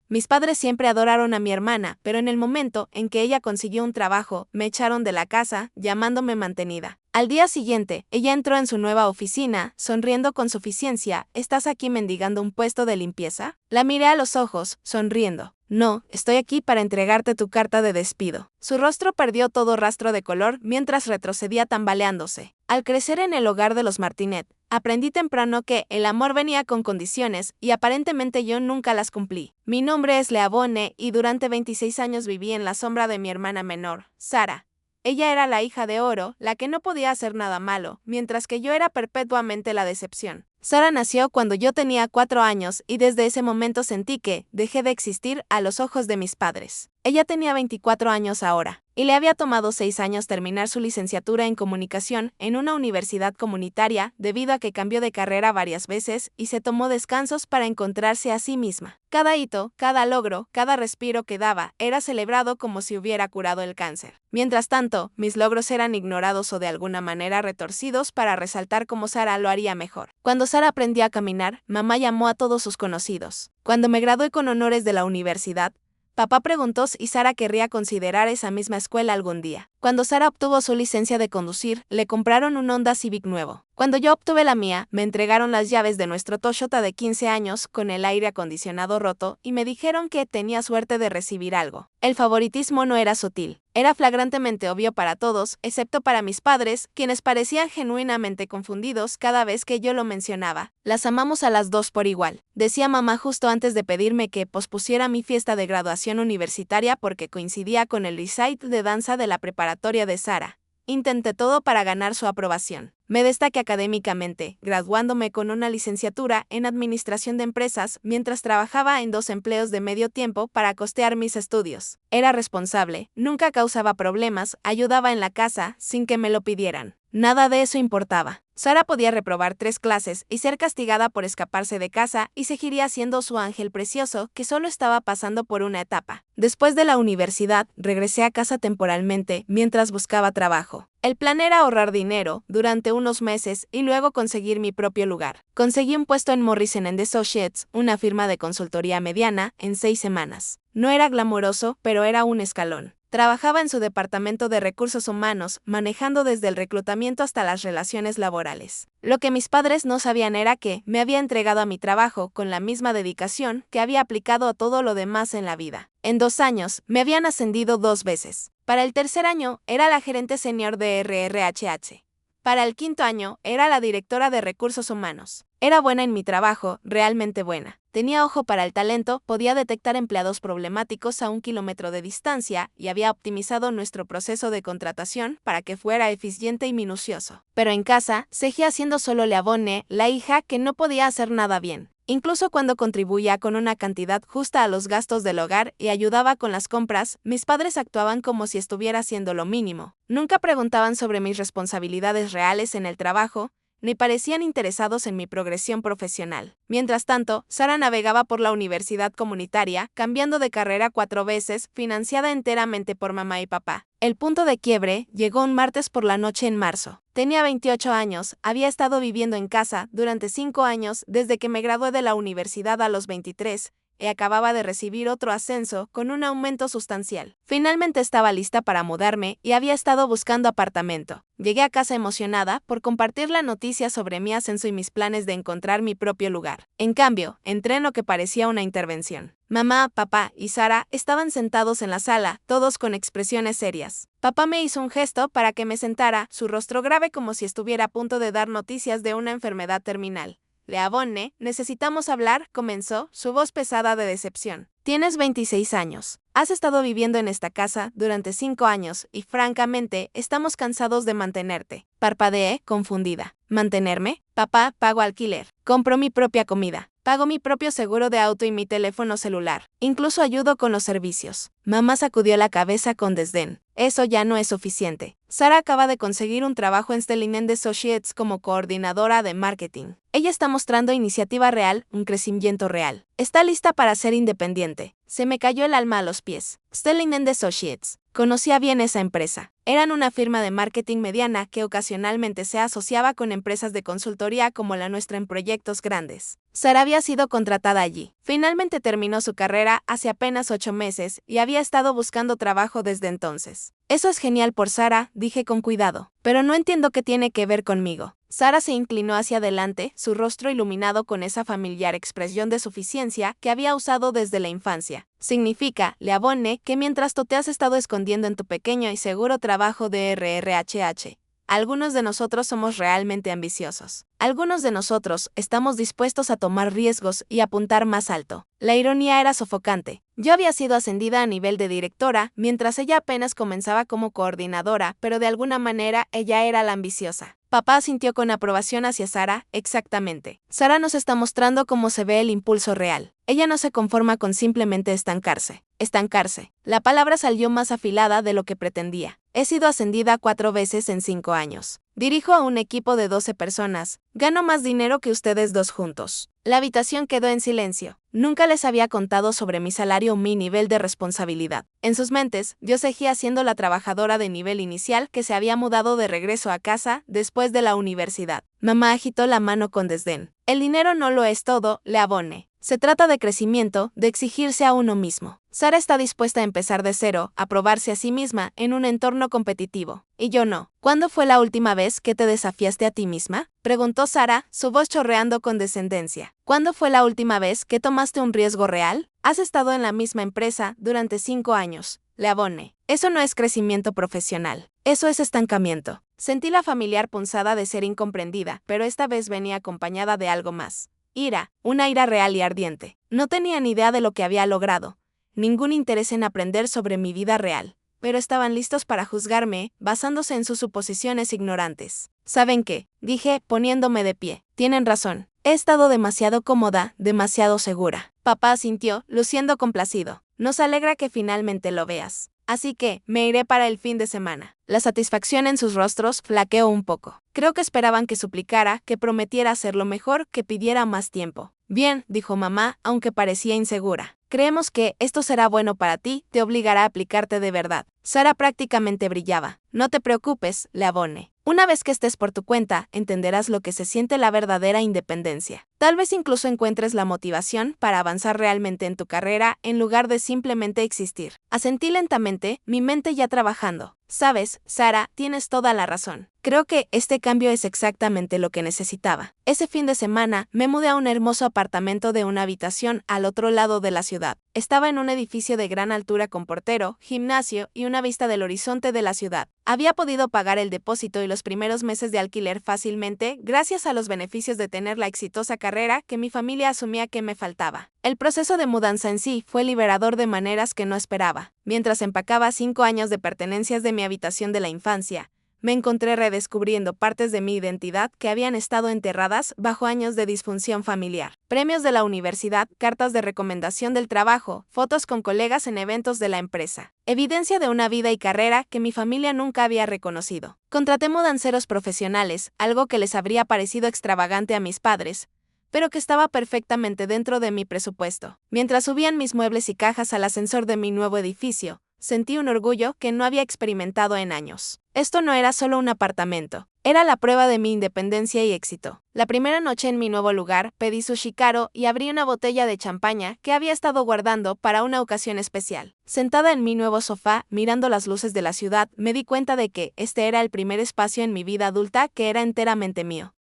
Mis padres siempre adoraron a mi hermana, pero en el momento en que ella consiguió un trabajo, me echaron de la casa, llamándome mantenida. Al día siguiente, ella entró en su nueva oficina, sonriendo con suficiencia. ¿Estás aquí mendigando un puesto de limpieza? La miré a los ojos, sonriendo. No, estoy aquí para entregarte tu carta de despido. Su rostro perdió todo rastro de color mientras retrocedía tambaleándose. Al crecer en el hogar de los Martinet, aprendí temprano que el amor venía con condiciones y aparentemente yo nunca las cumplí. Mi nombre es Leavonne y durante 26 años viví en la sombra de mi hermana menor, Sara. Ella era la hija de oro, la que no podía hacer nada malo, mientras que yo era perpetuamente la decepción. Sara nació cuando yo tenía 4 años y desde ese momento sentí que dejé de existir a los ojos de mis padres. Ella tenía 24 años ahora, y le había tomado 6 años terminar su licenciatura en comunicación en una universidad comunitaria debido a que cambió de carrera varias veces y se tomó descansos para encontrarse a sí misma. Cada hito, cada logro, cada respiro que daba era celebrado como si hubiera curado el cáncer. Mientras tanto, mis logros eran ignorados o de alguna manera retorcidos para resaltar cómo Sara lo haría mejor. Cuando Sara aprendió a caminar, mamá llamó a todos sus conocidos. Cuando me gradué con honores de la universidad, papá preguntó si Sara querría considerar esa misma escuela algún día. Cuando Sara obtuvo su licencia de conducir, le compraron un Honda Civic nuevo. Cuando yo obtuve la mía, me entregaron las llaves de nuestro Toyota de 15 años con el aire acondicionado roto y me dijeron que tenía suerte de recibir algo. El favoritismo no era sutil. Era flagrantemente obvio para todos, excepto para mis padres, quienes parecían genuinamente confundidos cada vez que yo lo mencionaba. Las amamos a las dos por igual, decía mamá justo antes de pedirme que pospusiera mi fiesta de graduación universitaria porque coincidía con el recital de danza de la preparatoria de Sara. Intenté todo para ganar su aprobación. Me destaqué académicamente, graduándome con una licenciatura en Administración de Empresas mientras trabajaba en 2 empleos de medio tiempo para costear mis estudios. Era responsable, nunca causaba problemas, ayudaba en la casa sin que me lo pidieran. Nada de eso importaba. Sara podía reprobar 3 clases y ser castigada por escaparse de casa y seguiría siendo su ángel precioso que solo estaba pasando por una etapa. Después de la universidad, regresé a casa temporalmente mientras buscaba trabajo. El plan era ahorrar dinero durante unos meses y luego conseguir mi propio lugar. Conseguí un puesto en Morrison & Associates, una firma de consultoría mediana, en 6 semanas. No era glamoroso, pero era un escalón. Trabajaba en su departamento de recursos humanos, manejando desde el reclutamiento hasta las relaciones laborales. Lo que mis padres no sabían era que me había entregado a mi trabajo con la misma dedicación que había aplicado a todo lo demás en la vida. En 2 años, me habían ascendido 2 veces. Para el tercer año, era la gerente senior de RRHH. Para el 5.º año, era la directora de recursos humanos. Era buena en mi trabajo, realmente buena. Tenía ojo para el talento, podía detectar empleados problemáticos a 1 kilómetro de distancia y había optimizado nuestro proceso de contratación para que fuera eficiente y minucioso. Pero en casa, seguía siendo solo Leavonne, la hija que no podía hacer nada bien. Incluso cuando contribuía con una cantidad justa a los gastos del hogar y ayudaba con las compras, mis padres actuaban como si estuviera haciendo lo mínimo. Nunca preguntaban sobre mis responsabilidades reales en el trabajo, ni parecían interesados en mi progresión profesional. Mientras tanto, Sara navegaba por la universidad comunitaria, cambiando de carrera 4 veces, financiada enteramente por mamá y papá. El punto de quiebre llegó un martes por la noche en marzo. Tenía 28 años, había estado viviendo en casa durante 5 años desde que me gradué de la universidad a los 23, y acababa de recibir otro ascenso con un aumento sustancial. Finalmente estaba lista para mudarme y había estado buscando apartamento. Llegué a casa emocionada por compartir la noticia sobre mi ascenso y mis planes de encontrar mi propio lugar. En cambio, entré en lo que parecía una intervención. Mamá, papá y Sara estaban sentados en la sala, todos con expresiones serias. Papá me hizo un gesto para que me sentara, su rostro grave como si estuviera a punto de dar noticias de una enfermedad terminal. Leavonne, necesitamos hablar, comenzó, su voz pesada de decepción. Tienes 26 años. Has estado viviendo en esta casa durante 5 años y, francamente, estamos cansados de mantenerte. Parpadeé, confundida. ¿Mantenerme? Papá, pago alquiler. Compro mi propia comida. Pago mi propio seguro de auto y mi teléfono celular. Incluso ayudo con los servicios. Mamá sacudió la cabeza con desdén. Eso ya no es suficiente. Sara acaba de conseguir un trabajo en Stelling & Associates como coordinadora de marketing. Ella está mostrando iniciativa real, un crecimiento real. Está lista para ser independiente. Se me cayó el alma a los pies. Stelling & Associates. Conocía bien esa empresa. Eran una firma de marketing mediana que ocasionalmente se asociaba con empresas de consultoría como la nuestra en proyectos grandes. Sara había sido contratada allí. Finalmente terminó su carrera hace apenas 8 meses y había estado buscando trabajo desde entonces. Eso es genial por Sara, dije con cuidado. Pero no entiendo qué tiene que ver conmigo. Sara se inclinó hacia adelante, su rostro iluminado con esa familiar expresión de suficiencia que había usado desde la infancia. Significa, le abone, que mientras tú te has estado escondiendo en tu pequeño y seguro trabajo de RRHH, algunos de nosotros somos realmente ambiciosos. Algunos de nosotros estamos dispuestos a tomar riesgos y apuntar más alto. La ironía era sofocante. Yo había sido ascendida a nivel de directora, mientras ella apenas comenzaba como coordinadora, pero de alguna manera ella era la ambiciosa. Papá asintió con aprobación hacia Sara, exactamente. Sara nos está mostrando cómo se ve el impulso real. Ella no se conforma con simplemente estancarse. Estancarse. La palabra salió más afilada de lo que pretendía. He sido ascendida 4 veces en 5 años. Dirijo a un equipo de 12 personas. Gano más dinero que ustedes dos juntos. La habitación quedó en silencio. Nunca les había contado sobre mi salario o mi nivel de responsabilidad. En sus mentes, yo seguía siendo la trabajadora de nivel inicial que se había mudado de regreso a casa después de la universidad. Mamá agitó la mano con desdén. El dinero no lo es todo, le abone. Se trata de crecimiento, de exigirse a uno mismo. Sara está dispuesta a empezar de cero, a probarse a sí misma en un entorno competitivo. Y yo no. ¿Cuándo fue la última vez que te desafiaste a ti misma? Preguntó Sara, su voz chorreando con descendencia. ¿Cuándo fue la última vez que tomaste un riesgo real? Has estado en la misma empresa durante 5 años. Le abone. Eso no es crecimiento profesional. Eso es estancamiento. Sentí la familiar punzada de ser incomprendida, pero esta vez venía acompañada de algo más. Ira, una ira real y ardiente. No tenía ni idea de lo que había logrado. Ningún interés en aprender sobre mi vida real. Pero estaban listos para juzgarme, basándose en sus suposiciones ignorantes. ¿Saben qué? Dije, poniéndome de pie. Tienen razón. He estado demasiado cómoda, demasiado segura. Papá asintió, luciendo complacido. Nos alegra que finalmente lo veas. Así que, me iré para el fin de semana. La satisfacción en sus rostros flaqueó un poco. Creo que esperaban que suplicara, que prometiera hacerlo mejor, que pidiera más tiempo. Bien, dijo mamá, aunque parecía insegura. Creemos que esto será bueno para ti, te obligará a aplicarte de verdad. Sara prácticamente brillaba. No te preocupes, le abone. Una vez que estés por tu cuenta, entenderás lo que se siente la verdadera independencia. Tal vez incluso encuentres la motivación para avanzar realmente en tu carrera en lugar de simplemente existir. Asentí lentamente, mi mente ya trabajando. Sabes, Sara, tienes toda la razón. Creo que este cambio es exactamente lo que necesitaba. Ese fin de semana me mudé a un hermoso apartamento de una habitación al otro lado de la ciudad. Estaba en un edificio de gran altura con portero, gimnasio y una vista del horizonte de la ciudad. Había podido pagar el depósito y los primeros meses de alquiler fácilmente gracias a los beneficios de tener la exitosa carrera que mi familia asumía que me faltaba. El proceso de mudanza en sí fue liberador de maneras que no esperaba. Mientras empacaba 5 años de pertenencias de mi habitación de la infancia, me encontré redescubriendo partes de mi identidad que habían estado enterradas bajo años de disfunción familiar. Premios de la universidad, cartas de recomendación del trabajo, fotos con colegas en eventos de la empresa. Evidencia de una vida y carrera que mi familia nunca había reconocido. Contraté mudanceros profesionales, algo que les habría parecido extravagante a mis padres, pero que estaba perfectamente dentro de mi presupuesto. Mientras subían mis muebles y cajas al ascensor de mi nuevo edificio, sentí un orgullo que no había experimentado en años. Esto no era solo un apartamento, era la prueba de mi independencia y éxito. La primera noche en mi nuevo lugar, pedí sushi caro y abrí una botella de champaña que había estado guardando para una ocasión especial. Sentada en mi nuevo sofá, mirando las luces de la ciudad, me di cuenta de que este era el primer espacio en mi vida adulta que era enteramente mío.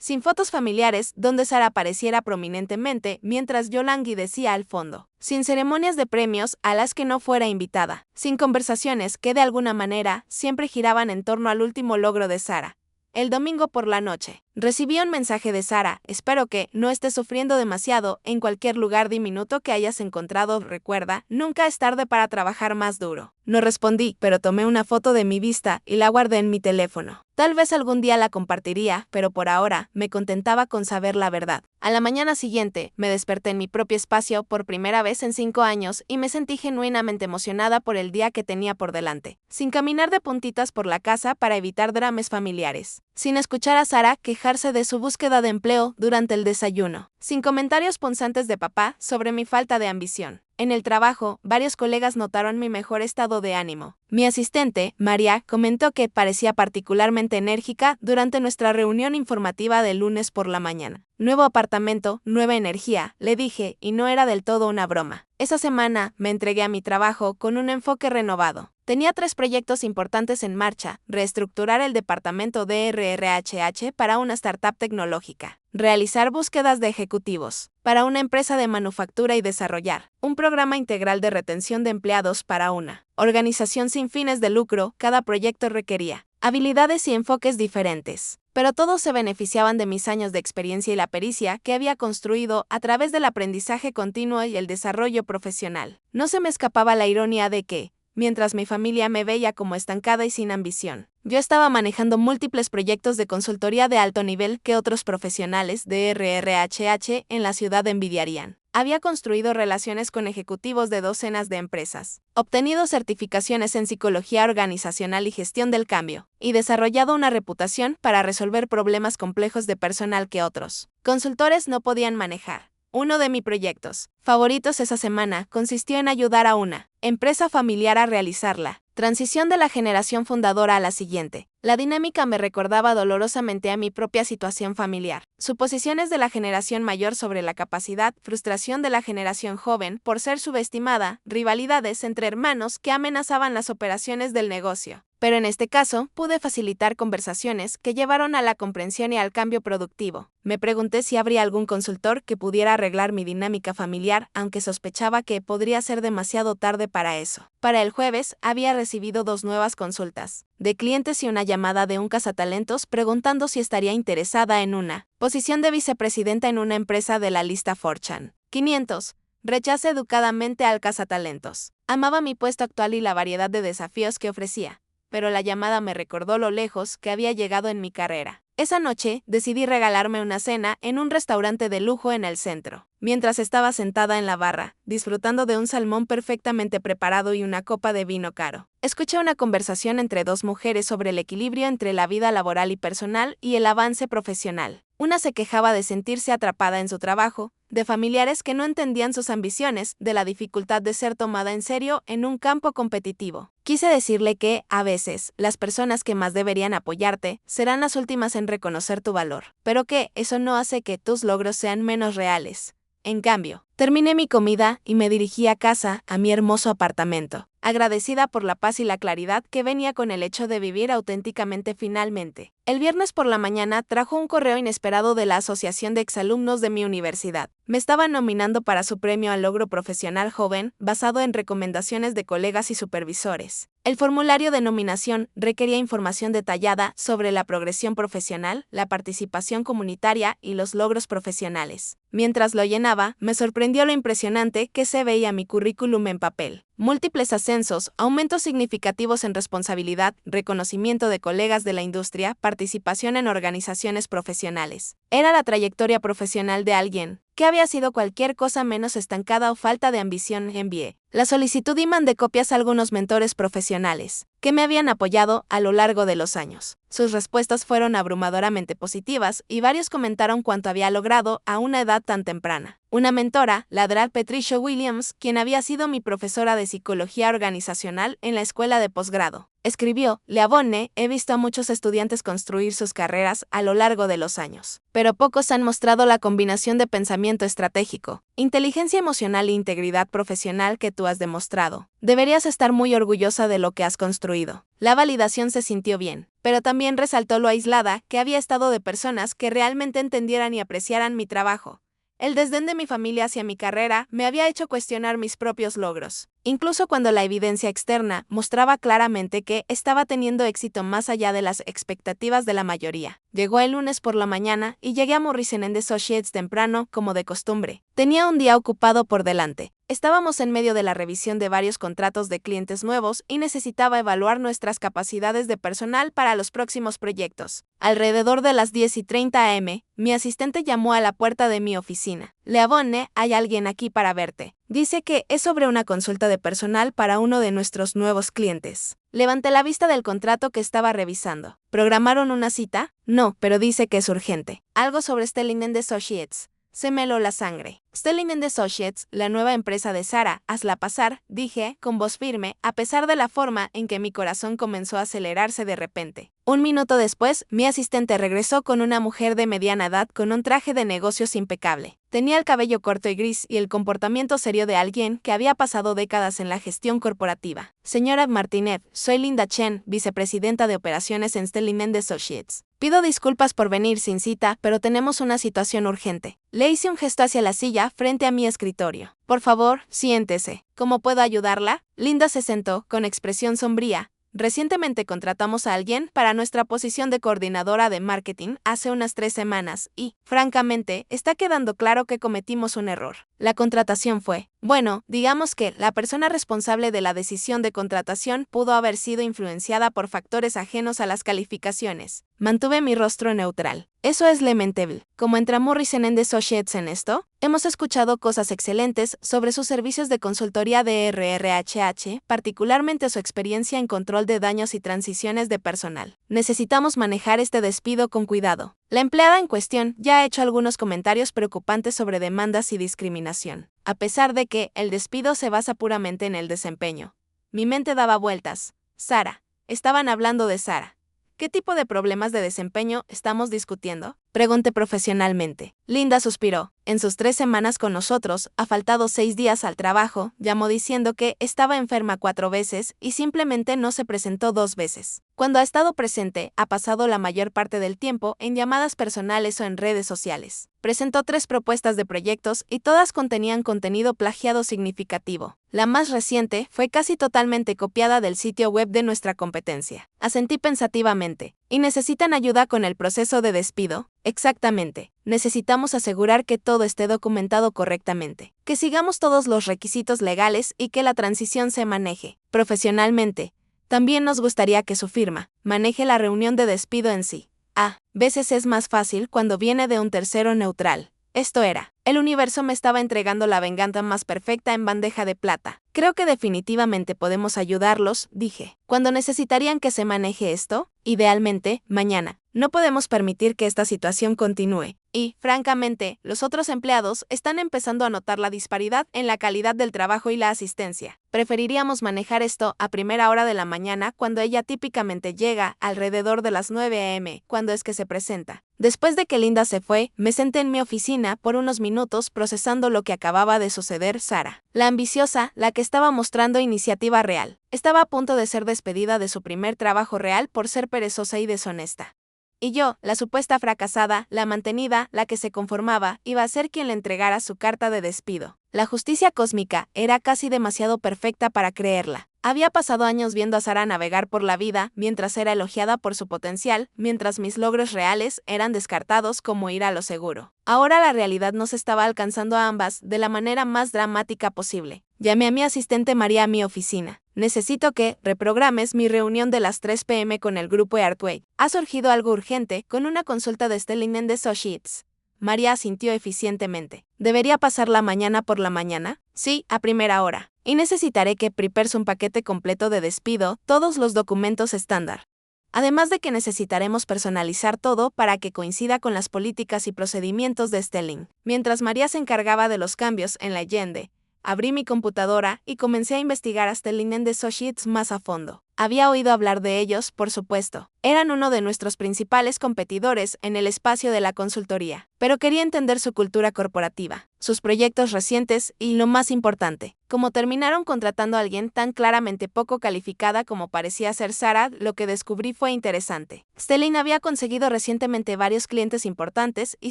Sin fotos familiares donde Sara apareciera prominentemente mientras yo languidecía al fondo. Sin ceremonias de premios a las que no fuera invitada. Sin conversaciones que de alguna manera siempre giraban en torno al último logro de Sara. El domingo por la noche, recibí un mensaje de Sara. Espero que no estés sufriendo demasiado en cualquier lugar diminuto que hayas encontrado. Recuerda, nunca es tarde para trabajar más duro. No respondí, pero tomé una foto de mi vista y la guardé en mi teléfono. Tal vez algún día la compartiría, pero por ahora me contentaba con saber la verdad. A la mañana siguiente, me desperté en mi propio espacio por primera vez en 5 años y me sentí genuinamente emocionada por el día que tenía por delante, sin caminar de puntitas por la casa para evitar dramas familiares. sin escuchar a Sara quejarse de su búsqueda de empleo durante el desayuno. Sin comentarios punzantes de papá sobre mi falta de ambición. En el trabajo, varios colegas notaron mi mejor estado de ánimo. Mi asistente, María, comentó que parecía particularmente enérgica durante nuestra reunión informativa del lunes por la mañana. Nuevo apartamento, nueva energía, le dije, y no era del todo una broma. Esa semana me entregué a mi trabajo con un enfoque renovado. Tenía 3 proyectos importantes en marcha: reestructurar el departamento de RRHH para una startup tecnológica, realizar búsquedas de ejecutivos para una empresa de manufactura y desarrollar un programa integral de retención de empleados para una organización sin fines de lucro. Cada proyecto requería habilidades y enfoques diferentes, pero todos se beneficiaban de mis años de experiencia y la pericia que había construido a través del aprendizaje continuo y el desarrollo profesional. No se me escapaba la ironía de que, mientras mi familia me veía como estancada y sin ambición, yo estaba manejando múltiples proyectos de consultoría de alto nivel que otros profesionales de RRHH en la ciudad envidiarían. Había construido relaciones con ejecutivos de docenas de empresas, obtenido certificaciones en psicología organizacional y gestión del cambio, y desarrollado una reputación para resolver problemas complejos de personal que otros consultores no podían manejar. Uno de mis proyectos favoritos esa semana consistió en ayudar a una empresa familiar a realizar la transición de la generación fundadora a la siguiente. La dinámica me recordaba dolorosamente a mi propia situación familiar. Suposiciones de la generación mayor sobre la capacidad, frustración de la generación joven por ser subestimada, rivalidades entre hermanos que amenazaban las operaciones del negocio. Pero en este caso, pude facilitar conversaciones que llevaron a la comprensión y al cambio productivo. Me pregunté si habría algún consultor que pudiera arreglar mi dinámica familiar, aunque sospechaba que podría ser demasiado tarde para eso. Para el jueves, había recibido 2 nuevas consultas de clientes y una llamada de un cazatalentos preguntando si estaría interesada en una posición de vicepresidenta en una empresa de la lista Fortune 500. Rechacé educadamente al cazatalentos. Amaba mi puesto actual y la variedad de desafíos que ofrecía, pero la llamada me recordó lo lejos que había llegado en mi carrera. Esa noche, decidí regalarme una cena en un restaurante de lujo en el centro. Mientras estaba sentada en la barra, disfrutando de un salmón perfectamente preparado y una copa de vino caro, escuché una conversación entre 2 mujeres sobre el equilibrio entre la vida laboral y personal y el avance profesional. Una se quejaba de sentirse atrapada en su trabajo, de familiares que no entendían sus ambiciones, de la dificultad de ser tomada en serio en un campo competitivo. Quise decirle que, a veces, las personas que más deberían apoyarte serán las últimas en reconocer tu valor, pero que eso no hace que tus logros sean menos reales. En cambio, terminé mi comida y me dirigí a casa, a mi hermoso apartamento, agradecida por la paz y la claridad que venía con el hecho de vivir auténticamente finalmente. El viernes por la mañana trajo un correo inesperado de la Asociación de Exalumnos de mi universidad. Me estaban nominando para su premio al logro profesional joven, basado en recomendaciones de colegas y supervisores. El formulario de nominación requería información detallada sobre la progresión profesional, la participación comunitaria y los logros profesionales. Mientras lo llenaba, me sorprendió lo impresionante que se veía mi currículum en papel. Múltiples ascensos, aumentos significativos en responsabilidad, reconocimiento de colegas de la industria, participación en organizaciones profesionales. Era la trayectoria profesional de alguien que había sido cualquier cosa menos estancada o falta de ambición. Envié la solicitud y mandé copias a algunos mentores profesionales que me habían apoyado a lo largo de los años. Sus respuestas fueron abrumadoramente positivas y varios comentaron cuánto había logrado a una edad tan temprana. Una mentora, la Dra. Patricia Williams, quien había sido mi profesora de psicología organizacional en la escuela de posgrado, escribió: Leavonne, he visto a muchos estudiantes construir sus carreras a lo largo de los años, pero pocos han mostrado la combinación de pensamiento estratégico, inteligencia emocional e integridad profesional que tú has demostrado. Deberías estar muy orgullosa de lo que has construido. La validación se sintió bien, pero también resaltó lo aislada que había estado de personas que realmente entendieran y apreciaran mi trabajo. El desdén de mi familia hacia mi carrera me había hecho cuestionar mis propios logros, incluso cuando la evidencia externa mostraba claramente que estaba teniendo éxito más allá de las expectativas de la mayoría. Llegó el lunes por la mañana y llegué a Morrison & Associates temprano, como de costumbre. Tenía un día ocupado por delante. Estábamos en medio de la revisión de varios contratos de clientes nuevos y necesitaba evaluar nuestras capacidades de personal para los próximos proyectos. Alrededor de las 10:30 am, mi asistente llamó a la puerta de mi oficina. Leavonne, hay alguien aquí para verte. Dice que es sobre una consulta de personal para uno de nuestros nuevos clientes. Levanté la vista del contrato que estaba revisando. ¿Programaron una cita? No, pero dice que es urgente. Algo sobre Stelling & Associates. Se me heló la sangre. Stelling & Associates, la nueva empresa de Sara, hazla pasar, dije, con voz firme, a pesar de la forma en que mi corazón comenzó a acelerarse de repente. Un minuto después, mi asistente regresó con una mujer de mediana edad con un traje de negocios impecable. Tenía el cabello corto y gris y el comportamiento serio de alguien que había pasado décadas en la gestión corporativa. Señora Martinet, soy Linda Chen, vicepresidenta de operaciones en Stelling & Associates. Pido disculpas por venir sin cita, pero tenemos una situación urgente. Le hice un gesto hacia la silla frente a mi escritorio. Por favor, siéntese. ¿Cómo puedo ayudarla? Linda se sentó, con expresión sombría. Recientemente contratamos a alguien para nuestra posición de coordinadora de marketing hace unas 3 semanas y, francamente, está quedando claro que cometimos un error. La contratación fue, bueno, digamos que la persona responsable de la decisión de contratación pudo haber sido influenciada por factores ajenos a las calificaciones. Mantuve mi rostro neutral. Eso es lamentable. ¿Cómo entra Morrison & Associates en esto? Hemos escuchado cosas excelentes sobre sus servicios de consultoría de RRHH, particularmente su experiencia en control de daños y transiciones de personal. Necesitamos manejar este despido con cuidado. La empleada en cuestión ya ha hecho algunos comentarios preocupantes sobre demandas y discriminación, a pesar de que el despido se basa puramente en el desempeño. Mi mente daba vueltas. Sara. Estaban hablando de Sara. ¿Qué tipo de problemas de desempeño estamos discutiendo? Pregunté profesionalmente. Linda suspiró. En sus 3 semanas con nosotros, ha faltado 6 días al trabajo, llamó diciendo que estaba enferma 4 veces y simplemente no se presentó 2 veces. Cuando ha estado presente, ha pasado la mayor parte del tiempo en llamadas personales o en redes sociales. Presentó 3 propuestas de proyectos y todas contenían contenido plagiado significativo. La más reciente fue casi totalmente copiada del sitio web de nuestra competencia. Asentí pensativamente. ¿Y necesitan ayuda con el proceso de despido? Exactamente. Necesitamos asegurar que todo esté documentado correctamente, que sigamos todos los requisitos legales y que la transición se maneje profesionalmente. También nos gustaría que su firma maneje la reunión de despido en sí. A veces es más fácil cuando viene de un tercero neutral. Esto era. El universo me estaba entregando la venganza más perfecta en bandeja de plata. Creo que definitivamente podemos ayudarlos, dije. ¿Cuándo necesitarían que se maneje esto? Idealmente, mañana. No podemos permitir que esta situación continúe. Y, francamente, los otros empleados están empezando a notar la disparidad en la calidad del trabajo y la asistencia. Preferiríamos manejar esto a primera hora de la mañana cuando ella típicamente llega alrededor de las 9 a.m., cuando es que se presenta. Después de que Linda se fue, me senté en mi oficina por unos minutos procesando lo que acababa de suceder. Sara, la ambiciosa, la que estaba mostrando iniciativa real, estaba a punto de ser despedida de su primer trabajo real por ser perezosa y deshonesta. Y yo, la supuesta fracasada, la mantenida, la que se conformaba, iba a ser quien le entregara su carta de despido. La justicia cósmica era casi demasiado perfecta para creerla. Había pasado años viendo a Sara navegar por la vida mientras era elogiada por su potencial, mientras mis logros reales eran descartados como ir a lo seguro. Ahora la realidad nos estaba alcanzando a ambas de la manera más dramática posible. Llamé a mi asistente María a mi oficina. Necesito que reprogrames mi reunión de las 3 p.m. con el grupo Artway. Ha surgido algo urgente con una consulta de Stelling & Associates. María asintió eficientemente. ¿Debería pasarla mañana por la mañana? Sí, a primera hora. Y necesitaré que prepares un paquete completo de despido, todos los documentos estándar. Además de que necesitaremos personalizar todo para que coincida con las políticas y procedimientos de Stelling. Mientras María se encargaba de los cambios en la Allende, abrí mi computadora y comencé a investigar a Stelling & Associates más a fondo. Había oído hablar de ellos, por supuesto. Eran uno de nuestros principales competidores en el espacio de la consultoría, pero quería entender su cultura corporativa, sus proyectos recientes y, lo más importante, cómo terminaron contratando a alguien tan claramente poco calificada como parecía ser Sara. Lo que descubrí fue interesante. Stelling había conseguido recientemente varios clientes importantes y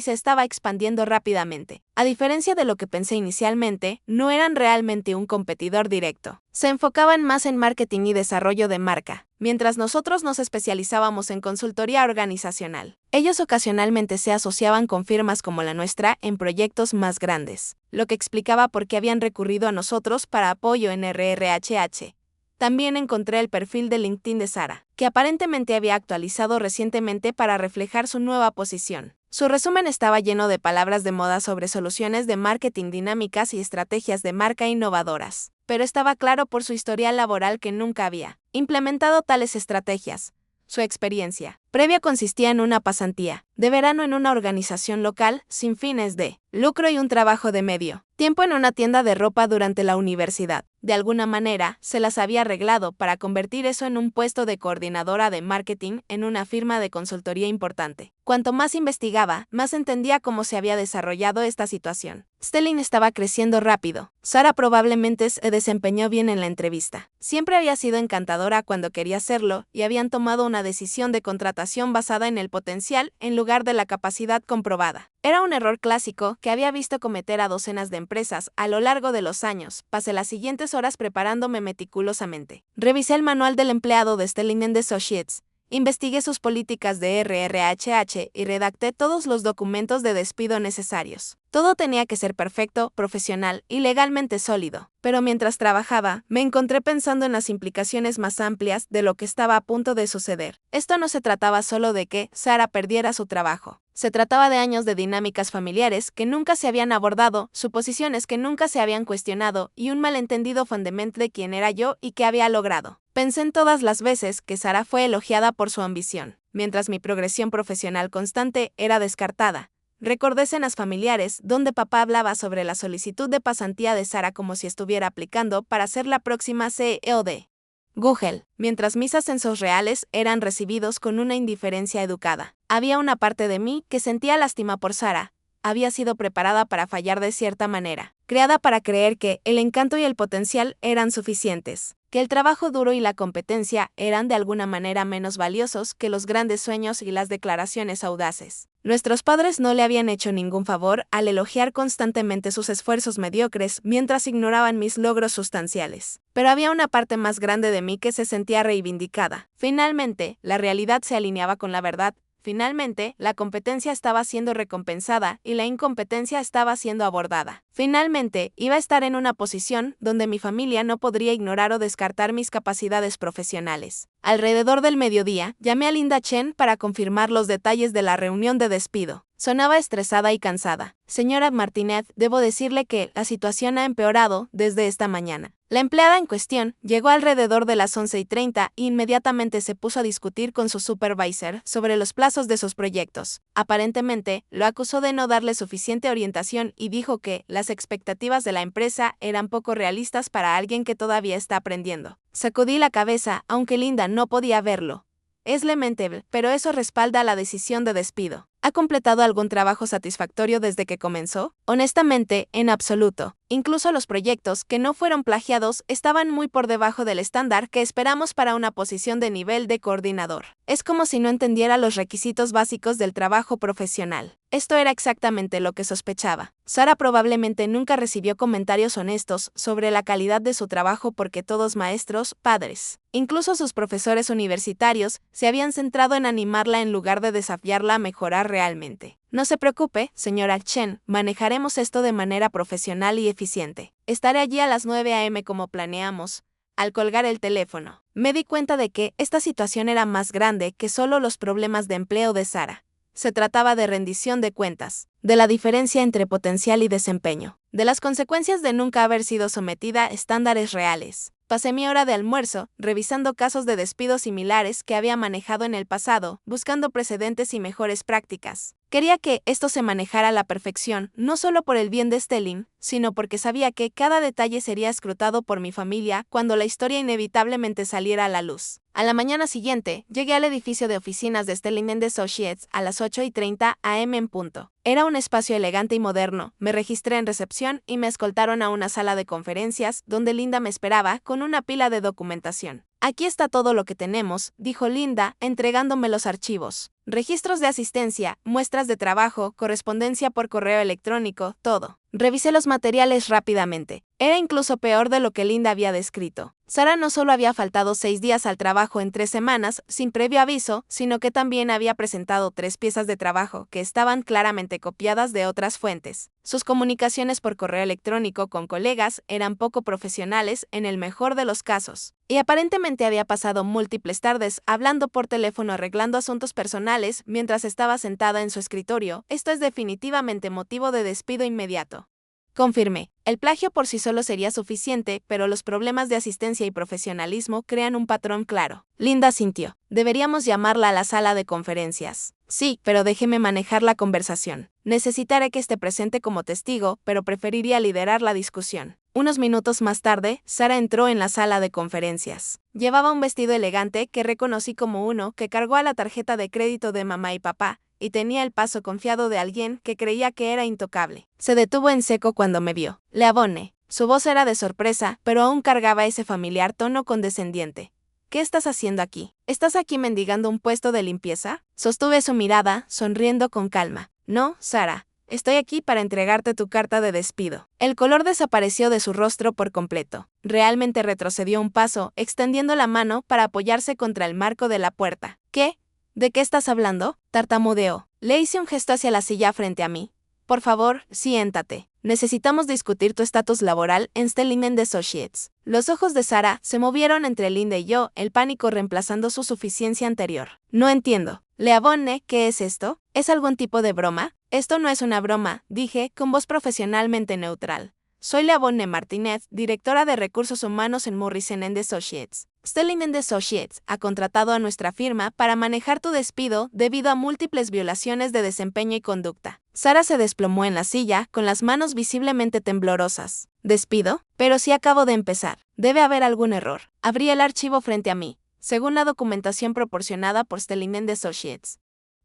se estaba expandiendo rápidamente. A diferencia de lo que pensé inicialmente, no eran realmente un competidor directo. Se enfocaban más en marketing y desarrollo de marca, mientras nosotros nos especializábamos en consultoría organizacional. Ellos ocasionalmente se asociaban con firmas como la nuestra en proyectos más grandes, lo que explicaba por qué habían recurrido a nosotros para apoyo en RRHH. También encontré el perfil de LinkedIn de Sara, que aparentemente había actualizado recientemente para reflejar su nueva posición. Su resumen estaba lleno de palabras de moda sobre soluciones de marketing dinámicas y estrategias de marca innovadoras, pero estaba claro por su historial laboral que nunca había implementado tales estrategias. Su experiencia previa consistía en una pasantía de verano en una organización local sin fines de lucro y un trabajo de medio tiempo en una tienda de ropa durante la universidad. De alguna manera, se las había arreglado para convertir eso en un puesto de coordinadora de marketing en una firma de consultoría importante. Cuanto más investigaba, más entendía cómo se había desarrollado esta situación. Stelling estaba creciendo rápido. Sara probablemente se desempeñó bien en la entrevista. Siempre había sido encantadora cuando quería serlo y habían tomado una decisión de contratación basada en el potencial en lugar de la capacidad comprobada. Era un error clásico que había visto cometer a docenas de empresas a lo largo de los años. Pasé las siguientes horas preparándome meticulosamente. Revisé el manual del empleado de Stelling & Associates, investigué sus políticas de RRHH y redacté todos los documentos de despido necesarios. Todo tenía que ser perfecto, profesional y legalmente sólido. Pero mientras trabajaba, me encontré pensando en las implicaciones más amplias de lo que estaba a punto de suceder. Esto no se trataba solo de que Sara perdiera su trabajo. Se trataba de años de dinámicas familiares que nunca se habían abordado, suposiciones que nunca se habían cuestionado y un malentendido fundamento de quién era yo y qué había logrado. Pensé en todas las veces que Sara fue elogiada por su ambición, mientras mi progresión profesional constante era descartada. Recordé escenas familiares donde papá hablaba sobre la solicitud de pasantía de Sara como si estuviera aplicando para ser la próxima CEO de Google, mientras mis ascensos reales eran recibidos con una indiferencia educada. Había una parte de mí que sentía lástima por Sara. Había sido preparada para fallar de cierta manera, creada para creer que el encanto y el potencial eran suficientes, que el trabajo duro y la competencia eran de alguna manera menos valiosos que los grandes sueños y las declaraciones audaces. Nuestros padres no le habían hecho ningún favor al elogiar constantemente sus esfuerzos mediocres mientras ignoraban mis logros sustanciales. Pero había una parte más grande de mí que se sentía reivindicada. Finalmente, la realidad se alineaba con la verdad. Finalmente, la competencia estaba siendo recompensada y la incompetencia estaba siendo abordada. Finalmente, iba a estar en una posición donde mi familia no podría ignorar o descartar mis capacidades profesionales. Alrededor del mediodía, llamé a Linda Chen para confirmar los detalles de la reunión de despido. Sonaba estresada y cansada. Señora Martínez, debo decirle que la situación ha empeorado desde esta mañana. La empleada en cuestión llegó alrededor de las 11:30 e inmediatamente se puso a discutir con su supervisor sobre los plazos de sus proyectos. Aparentemente, lo acusó de no darle suficiente orientación y dijo que las expectativas de la empresa eran poco realistas para alguien que todavía está aprendiendo. Sacudí la cabeza, aunque Linda no podía verlo. Es lamentable, pero eso respalda la decisión de despido. ¿Ha completado algún trabajo satisfactorio desde que comenzó? Honestamente, en absoluto. Incluso los proyectos que no fueron plagiados estaban muy por debajo del estándar que esperamos para una posición de nivel de coordinador. Es como si no entendiera los requisitos básicos del trabajo profesional. Esto era exactamente lo que sospechaba. Sara probablemente nunca recibió comentarios honestos sobre la calidad de su trabajo porque todos maestros, padres, incluso sus profesores universitarios, se habían centrado en animarla en lugar de desafiarla a mejorar realmente. No se preocupe, señora Chen, manejaremos esto de manera profesional y eficiente. Estaré allí a las 9 a.m. como planeamos. Al colgar el teléfono, me di cuenta de que esta situación era más grande que solo los problemas de empleo de Sara. Se trataba de rendición de cuentas, de la diferencia entre potencial y desempeño, de las consecuencias de nunca haber sido sometida a estándares reales. Pasé mi hora de almuerzo revisando casos de despidos similares que había manejado en el pasado, buscando precedentes y mejores prácticas. Quería que esto se manejara a la perfección, no solo por el bien de Stelling, sino porque sabía que cada detalle sería escrutado por mi familia cuando la historia inevitablemente saliera a la luz. A la mañana siguiente, llegué al edificio de oficinas de Stelling & Associates a las 8:30 a.m. en punto. Era un espacio elegante y moderno. Me registré en recepción y me escoltaron a una sala de conferencias donde Linda me esperaba con una pila de documentación. Aquí está todo lo que tenemos, dijo Linda, entregándome los archivos. Registros de asistencia, muestras de trabajo, correspondencia por correo electrónico, todo. Revisé los materiales rápidamente. Era incluso peor de lo que Linda había descrito. Sara no solo había faltado 6 días al trabajo en 3 semanas, sin previo aviso, sino que también había presentado 3 piezas de trabajo que estaban claramente copiadas de otras fuentes. Sus comunicaciones por correo electrónico con colegas eran poco profesionales en el mejor de los casos. Y aparentemente había pasado múltiples tardes hablando por teléfono arreglando asuntos personales profesionales mientras estaba sentada en su escritorio. Esto es definitivamente motivo de despido inmediato. Confirmé. El plagio por sí solo sería suficiente, pero los problemas de asistencia y profesionalismo crean un patrón claro. Linda sintió. Deberíamos llamarla a la sala de conferencias. Sí, pero déjeme manejar la conversación. Necesitaré que esté presente como testigo, pero preferiría liderar la discusión. Unos minutos más tarde, Sara entró en la sala de conferencias. Llevaba un vestido elegante que reconocí como uno que cargó a la tarjeta de crédito de mamá y papá, y tenía el paso confiado de alguien que creía que era intocable. Se detuvo en seco cuando me vio. Le aboné. Su voz era de sorpresa, pero aún cargaba ese familiar tono condescendiente. ¿Qué estás haciendo aquí? ¿Estás aquí mendigando un puesto de limpieza? Sostuve su mirada, sonriendo con calma. No, Sara. Estoy aquí para entregarte tu carta de despido. El color desapareció de su rostro por completo. Realmente retrocedió un paso, extendiendo la mano para apoyarse contra el marco de la puerta. ¿Qué? ¿De qué estás hablando? Tartamudeó. Le hice un gesto hacia la silla frente a mí. Por favor, siéntate. Necesitamos discutir tu estatus laboral en Stelling & Associates. Los ojos de Sara se movieron entre Linda y yo, el pánico reemplazando su suficiencia anterior. No entiendo. Le aboné, ¿qué es esto? ¿Es algún tipo de broma? Esto no es una broma, dije, con voz profesionalmente neutral. Soy Leabonne Martínez, directora de Recursos Humanos en Morrison & Associates. Stelling & Associates ha contratado a nuestra firma para manejar tu despido debido a múltiples violaciones de desempeño y conducta. Sara se desplomó en la silla, con las manos visiblemente temblorosas. ¿Despido? Pero si acabo de empezar. Debe haber algún error. Abrí el archivo frente a mí. Según la documentación proporcionada por Stelling & Associates,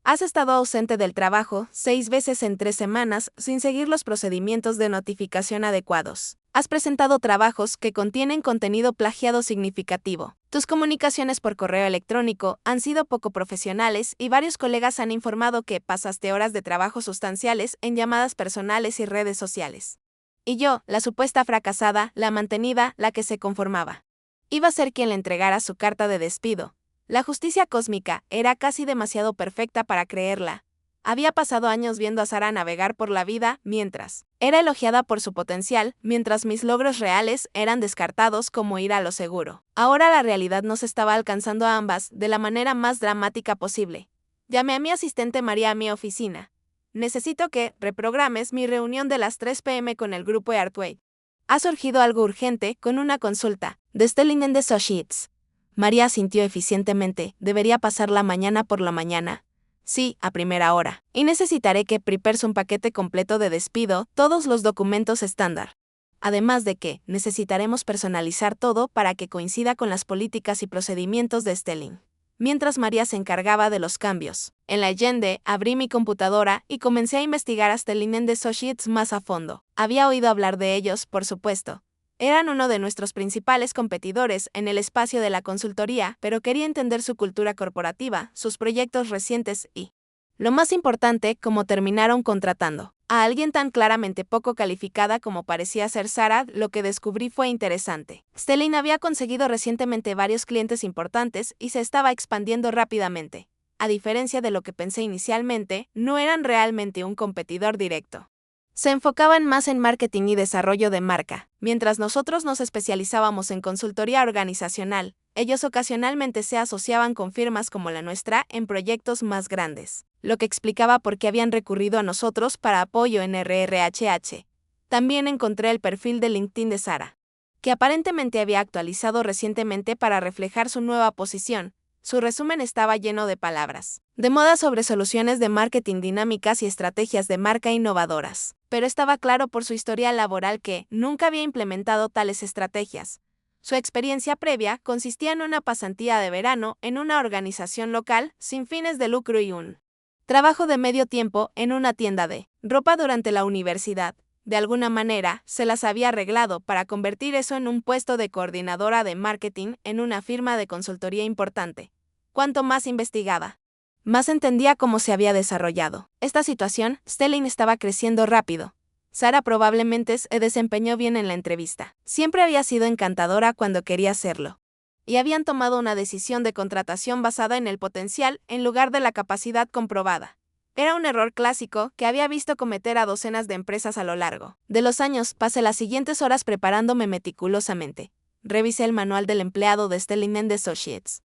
has estado ausente del trabajo 6 veces en 3 semanas sin seguir los procedimientos de notificación adecuados. Has presentado trabajos que contienen contenido plagiado significativo. Tus comunicaciones por correo electrónico han sido poco profesionales y varios colegas han informado que pasaste horas de trabajo sustanciales en llamadas personales y redes sociales. Y yo, la supuesta fracasada, la mantenida, la que se conformaba. Iba a ser quien le entregara su carta de despido. La justicia cósmica era casi demasiado perfecta para creerla. Había pasado años viendo a Sara navegar por la vida mientras era elogiada por su potencial, mientras mis logros reales eran descartados como ir a lo seguro. Ahora la realidad nos estaba alcanzando a ambas de la manera más dramática posible. Llamé a mi asistente María a mi oficina. Necesito que reprogrames mi reunión de las 3 p.m. con el grupo Artway. Ha surgido algo urgente con una consulta de Stelling & Associates. María asintió eficientemente. Debería pasarla mañana por la mañana. Sí, a primera hora. Y necesitaré que prepares un paquete completo de despido, todos los documentos estándar. Además de que, necesitaremos personalizar todo para que coincida con las políticas y procedimientos de Stelling. Mientras María se encargaba de los cambios en la agenda, abrí mi computadora y comencé a investigar a Stelling & Associates más a fondo. Había oído hablar de ellos, por supuesto. Eran uno de nuestros principales competidores en el espacio de la consultoría, pero quería entender su cultura corporativa, sus proyectos recientes y, lo más importante, cómo terminaron contratando a alguien tan claramente poco calificada como parecía ser Sara. Lo que descubrí fue interesante. Stelling había conseguido recientemente varios clientes importantes y se estaba expandiendo rápidamente. A diferencia de lo que pensé inicialmente, no eran realmente un competidor directo. Se enfocaban más en marketing y desarrollo de marca. Mientras nosotros nos especializábamos en consultoría organizacional, ellos ocasionalmente se asociaban con firmas como la nuestra en proyectos más grandes, lo que explicaba por qué habían recurrido a nosotros para apoyo en RRHH. También encontré el perfil de LinkedIn de Sara, que aparentemente había actualizado recientemente para reflejar su nueva posición. Su resumen estaba lleno de palabras de moda sobre soluciones de marketing dinámicas y estrategias de marca innovadoras, pero estaba claro por su historial laboral que nunca había implementado tales estrategias. Su experiencia previa consistía en una pasantía de verano en una organización local sin fines de lucro y un trabajo de medio tiempo en una tienda de ropa durante la universidad. De alguna manera, se las había arreglado para convertir eso en un puesto de coordinadora de marketing en una firma de consultoría importante. Cuanto más investigaba, más entendía cómo se había desarrollado esta situación. Stelling estaba creciendo rápido. Sara probablemente se desempeñó bien en la entrevista. Siempre había sido encantadora cuando quería serlo. Y habían tomado una decisión de contratación basada en el potencial en lugar de la capacidad comprobada. Era un error clásico que había visto cometer a docenas de empresas a lo largo de los años. Pasé las siguientes horas preparándome meticulosamente. Revisé el manual del empleado de Stelling & Associates.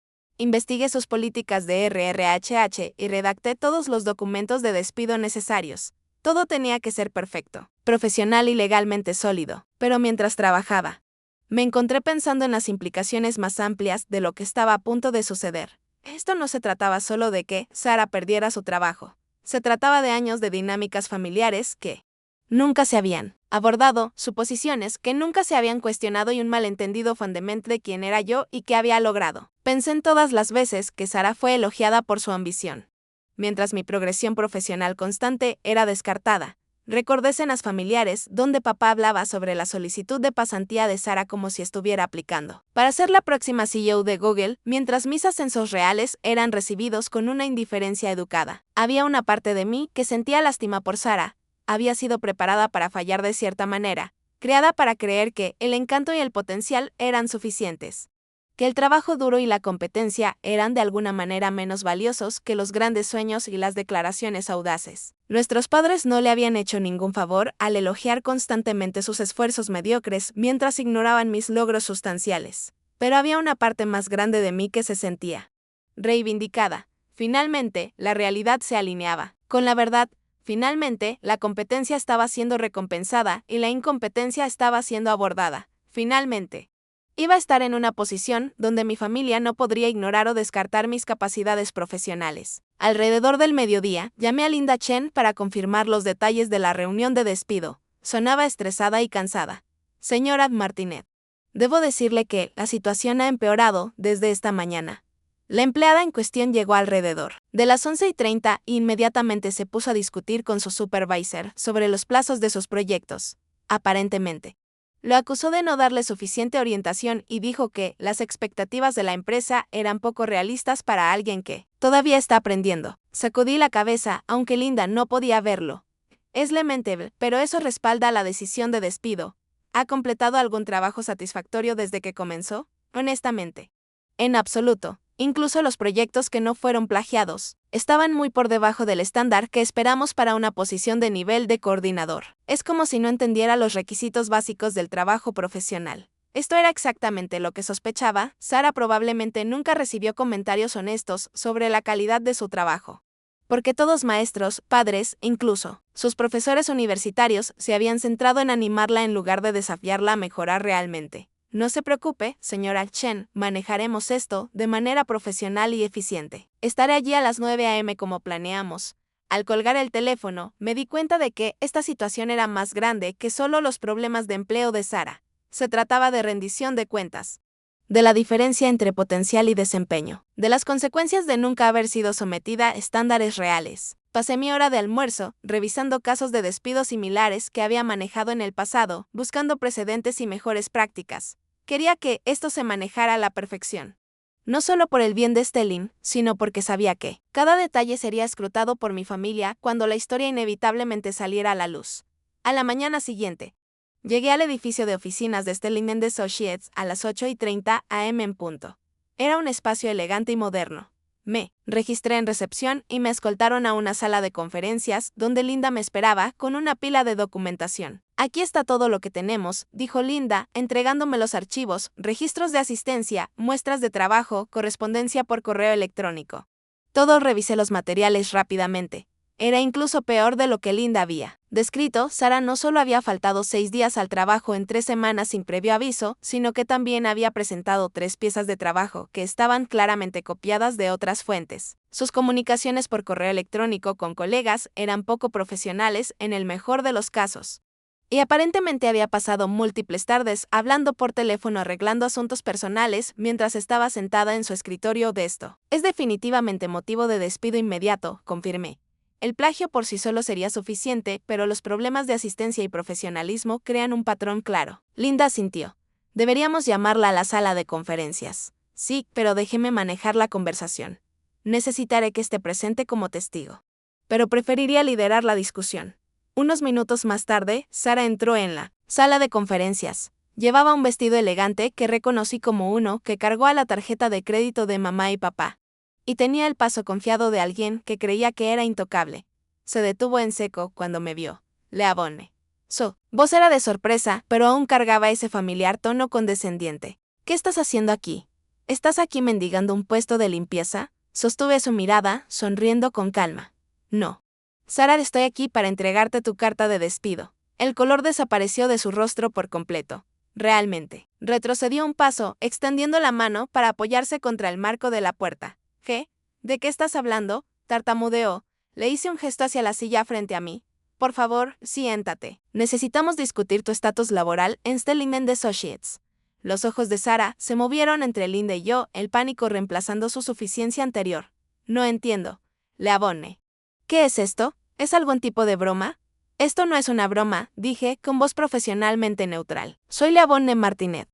investigué sus políticas de RRHH y redacté todos los documentos de despido necesarios. Todo tenía que ser perfecto, profesional y legalmente sólido. Pero mientras trabajaba, me encontré pensando en las implicaciones más amplias de lo que estaba a punto de suceder. Esto no se trataba solo de que Sara perdiera su trabajo. Se trataba de años de dinámicas familiares que nunca se habían abordado, suposiciones que nunca se habían cuestionado y un malentendido fundamento de quién era yo y qué había logrado. Pensé en todas las veces que Sara fue elogiada por su ambición, mientras mi progresión profesional constante era descartada. Recordé escenas familiares donde papá hablaba sobre la solicitud de pasantía de Sara como si estuviera aplicando para ser la próxima CEO de Google, mientras mis ascensos reales eran recibidos con una indiferencia educada. Había una parte de mí que sentía lástima por Sara. Había sido preparada para fallar de cierta manera, creada para creer que el encanto y el potencial eran suficientes, que el trabajo duro y la competencia eran de alguna manera menos valiosos que los grandes sueños y las declaraciones audaces. Nuestros padres no le habían hecho ningún favor al elogiar constantemente sus esfuerzos mediocres mientras ignoraban mis logros sustanciales. Pero había una parte más grande de mí que se sentía reivindicada. Finalmente, la realidad se alineaba con la verdad. Finalmente, la competencia estaba siendo recompensada y la incompetencia estaba siendo abordada. Finalmente, iba a estar en una posición donde mi familia no podría ignorar o descartar mis capacidades profesionales. Alrededor del mediodía, llamé a Linda Chen para confirmar los detalles de la reunión de despido. Sonaba estresada y cansada. Señora Martinet, debo decirle que la situación ha empeorado desde esta mañana. La empleada en cuestión llegó alrededor de las 11:30 e inmediatamente se puso a discutir con su supervisor sobre los plazos de sus proyectos. Aparentemente, lo acusó de no darle suficiente orientación y dijo que las expectativas de la empresa eran poco realistas para alguien que todavía está aprendiendo. Sacudí la cabeza, aunque Linda no podía verlo. Es lamentable, pero eso respalda la decisión de despido. ¿Ha completado algún trabajo satisfactorio desde que comenzó? Honestamente, en absoluto. Incluso los proyectos que no fueron plagiados estaban muy por debajo del estándar que esperamos para una posición de nivel de coordinador. Es como si no entendiera los requisitos básicos del trabajo profesional. Esto era exactamente lo que sospechaba. Sara probablemente nunca recibió comentarios honestos sobre la calidad de su trabajo, porque todos maestros, padres, incluso sus profesores universitarios se habían centrado en animarla en lugar de desafiarla a mejorar realmente. No se preocupe, señora Chen, manejaremos esto de manera profesional y eficiente. Estaré allí a las 9 a.m. como planeamos. Al colgar el teléfono, me di cuenta de que esta situación era más grande que solo los problemas de empleo de Sara. Se trataba de rendición de cuentas, de la diferencia entre potencial y desempeño, de las consecuencias de nunca haber sido sometida a estándares reales. Pasé mi hora de almuerzo revisando casos de despido similares que había manejado en el pasado, buscando precedentes y mejores prácticas. Quería que esto se manejara a la perfección. No solo por el bien de Stelling, sino porque sabía que cada detalle sería escrutado por mi familia cuando la historia inevitablemente saliera a la luz. A la mañana siguiente, llegué al edificio de oficinas de Stelling & Associates a las 8:30 a.m. en punto. Era un espacio elegante y moderno. Me registré en recepción y me escoltaron a una sala de conferencias donde Linda me esperaba con una pila de documentación. Aquí está todo lo que tenemos, dijo Linda, entregándome los archivos, registros de asistencia, muestras de trabajo, correspondencia por correo electrónico. Revisé los materiales rápidamente. Era incluso peor de lo que Linda había descrito. Sara no solo había faltado 6 días al trabajo en 3 semanas sin previo aviso, sino que también había presentado 3 piezas de trabajo que estaban claramente copiadas de otras fuentes. Sus comunicaciones por correo electrónico con colegas eran poco profesionales en el mejor de los casos. Y aparentemente había pasado múltiples tardes hablando por teléfono arreglando asuntos personales mientras estaba sentada en su escritorio de esto. Es definitivamente motivo de despido inmediato, confirmé. El plagio por sí solo sería suficiente, pero los problemas de asistencia y profesionalismo crean un patrón claro. Linda asintió. Deberíamos llamarla a la sala de conferencias. Sí, pero déjeme manejar la conversación. Necesitaré que esté presente como testigo. Pero preferiría liderar la discusión. Unos minutos más tarde, Sara entró en la sala de conferencias. Llevaba un vestido elegante que reconocí como uno que cargó a la tarjeta de crédito de mamá y papá. Y tenía el paso confiado de alguien que creía que era intocable. Se detuvo en seco cuando me vio. Le aboné. Su voz era de sorpresa, pero aún cargaba ese familiar tono condescendiente. ¿Qué estás haciendo aquí? ¿Estás aquí mendigando un puesto de limpieza? Sostuve su mirada, sonriendo con calma. No. Sara, estoy aquí para entregarte tu carta de despido. El color desapareció de su rostro por completo. Realmente. Retrocedió un paso, extendiendo la mano para apoyarse contra el marco de la puerta. ¿Qué? ¿De qué estás hablando? Tartamudeó. Le hice un gesto hacia la silla frente a mí. Por favor, siéntate. Necesitamos discutir tu estatus laboral en Stelling Associates. Los ojos de Sara se movieron entre Linda y yo, el pánico reemplazando su suficiencia anterior. No entiendo. Le aboné. ¿Qué es esto? ¿Es algún tipo de broma? Esto no es una broma, dije, con voz profesionalmente neutral. Soy Leavonne Martinet,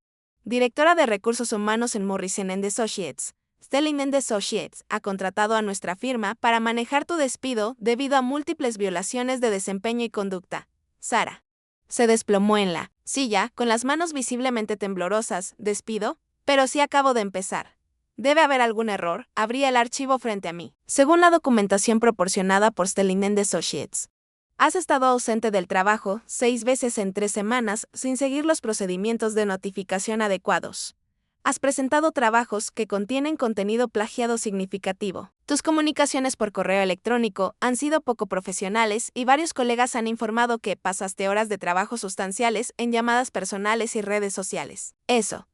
directora de Recursos Humanos en Morrison & Associates. Stelling Associates ha contratado a nuestra firma para manejar tu despido debido a múltiples violaciones de desempeño y conducta. Sara se desplomó en la silla, con las manos visiblemente temblorosas. ¿Despido? Pero si acabo de empezar. Debe haber algún error. Abrí el archivo frente a mí. Según la documentación proporcionada por Stelling Associates, has estado ausente del trabajo 6 veces en 3 semanas sin seguir los procedimientos de notificación adecuados. Has presentado trabajos que contienen contenido plagiado significativo. Tus comunicaciones por correo electrónico han sido poco profesionales y varios colegas han informado que pasaste horas de trabajo sustanciales en llamadas personales y redes sociales. Eso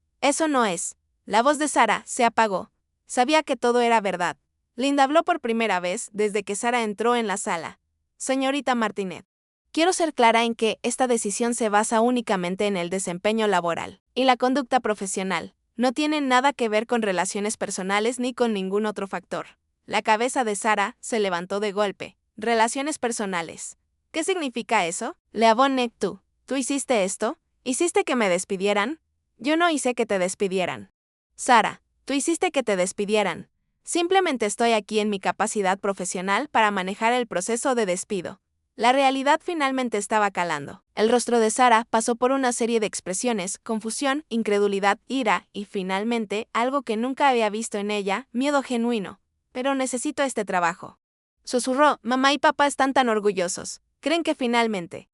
no es. La voz de Sara se apagó. Sabía que todo era verdad. Linda habló por primera vez desde que Sara entró en la sala. Señorita Martinet, quiero ser clara en que esta decisión se basa únicamente en el desempeño laboral y la conducta profesional. No tiene nada que ver con relaciones personales ni con ningún otro factor. La cabeza de Sara se levantó de golpe. Relaciones personales. ¿Qué significa eso? Leavonne, ¿tú hiciste esto? ¿Hiciste que me despidieran? Yo no hice que te despidieran. Sara, tú hiciste que te despidieran. Simplemente estoy aquí en mi capacidad profesional para manejar el proceso de despido. La realidad finalmente estaba calando. El rostro de Sara pasó por una serie de expresiones: confusión, incredulidad, ira y, finalmente, algo que nunca había visto en ella, miedo genuino. Pero necesito este trabajo. Susurró, mamá y papá están tan orgullosos. Creen que finalmente